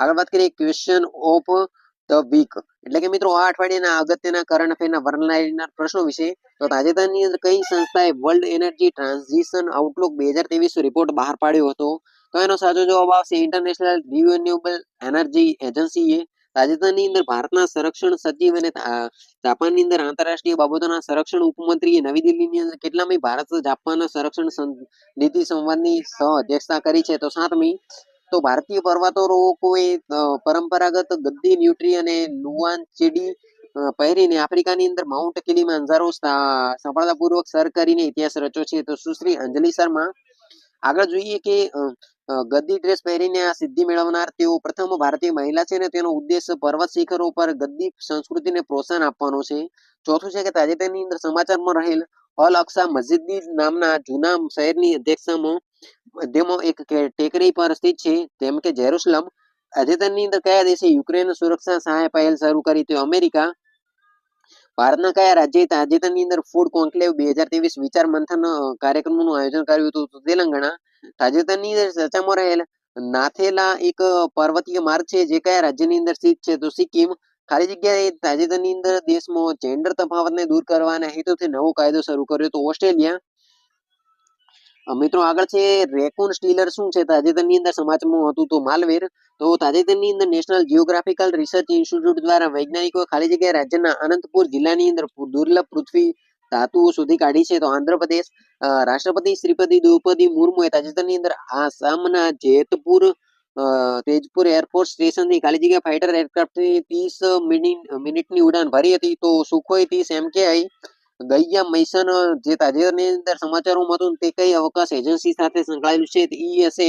આગળ વાત કરીએ ક્વેશ્ચન ઓફ ધ વીક, એટલે કે મિત્રો આ અઠવાડિયાના અગત્યના કરંટ અફેરના વર્ણનારના પ્રશ્નો વિશે. તો તાજેતરની અંદર કઈ સંસ્થાએ world energy transition Outlook 2023 report બહાર પાડ્યો હતો? તો એનો સાચો જવાબ આવશે ઇન્ટરનેશનલ રિન્યુએબલ એનર્જી એજન્સીએ. તાજેતરની અંદર ભારતના સંરક્ષણ સચિવ અને જાપાનની અંદર આંતરરાષ્ટ્રીય બાબતોના સંરક્ષણ ઉપમંત્રીએ નવી દિલ્હીની અંદર કેટલામી ભારત જાપાનના સંરક્ષણ નીતિ સંવાદની સહ અધ્યક્ષતા કરી છે? તો 7મી. તો ભારતીય પર્વતારોહકોએ પરંપરાગત ગદ્દી ન્યુટ્રી અને લુઆન ચેડી પહેરીને આફ્રિકાની અંદર માઉન્ટ કિલીમાંજારો સફળતાપૂર્વક સર કરીને ઇતિહાસ રચ્યો છે. તો સુશ્રી અંજલિ શર્મા. આગળ જોઈએ કે ગદ્દી ડ્રેસ પહેરીને આ સિદ્ધિ મેળવનાર તેઓ પ્રથમ ભારતીય મહિલા છે, અને તેનો ઉદ્દેશ પર્વત શિખરો પર ગદ્દી સંસ્કૃતિને પ્રોત્સાહન આપવાનો છે. ચોથું છે કે તાજેતરની અંદર સમાચારમાં રહેલ અલ અક્સા મસ્જિદની નામના જૂના શહેરની અધ્યક્ષામાં મધ્યમાં એક ટેકરી પર સ્થિત છે, જેમ કે જેરુસલમ. તાજેતરની અંદર કયા દેશે યુક્રેન સુરક્ષા સહાય પહેલ શરૂ કરી? તો અમેરિકા. ભારતના કયા રાજ્યએ તાજેતરની અંદર ફૂડ કોન્ક્લેવ 2023 વિચાર મંથન કાર્યક્રમનું આયોજન કર્યું હતું? તો તેલંગાણા. તાજેતરની અંદર ચર્ચામાં રહેલ નાથેલા એક પર્વતીય માર્ગ છે, જે કયા રાજ્યની અંદર સ્થિત છે? તો સિક્કિમ. ખાલી જગ્યાએ તાજેતરની અંદર દેશમાં જેન્ડર તફાવતને દૂર કરવાના હેતુથી નવો કાયદો શરૂ કર્યો તો ઓસ્ટ્રેલિયા. મિત્રો આગળ છે રેકૂન સ્ટીલર શું છે? તાજેતરની અંદર સમાચારમાં હતું તો માલવેર. તો તાજેતરની અંદર નેશનલ જિયોગ્રાફિકલ રિસર્ચ ઇન્સ્ટિટ્યૂટ દ્વારા વૈજ્ઞાનિકો ખાલી જગ્યાએ રાજ્યના અનંતપુર જિલ્લાની અંદર દુર્લભ પૃથ્વી ધાતુઓ શોધી કાઢી છે. તો આંધ્રપ્રદેશ. રાષ્ટ્રપતિ શ્રીપતિ દ્રૌપદી મુર્મુએ તાજેતરની અંદર આસામના તેજપુર એરફોર્સ સ્ટેશનથી ખાલી જગ્યા ફાઇટર એરક્રાફ્ટની 30 મિનિટની ઉડાન ભરી હતી. તો સુખોઈ 30 MKI ગયા મિશન જે તાજેતરની અંદર સમાચારોમાં હતું તે કઈ અવકાશ એજન્સી સાથે સંકળાયેલું છે? ઈએસએ.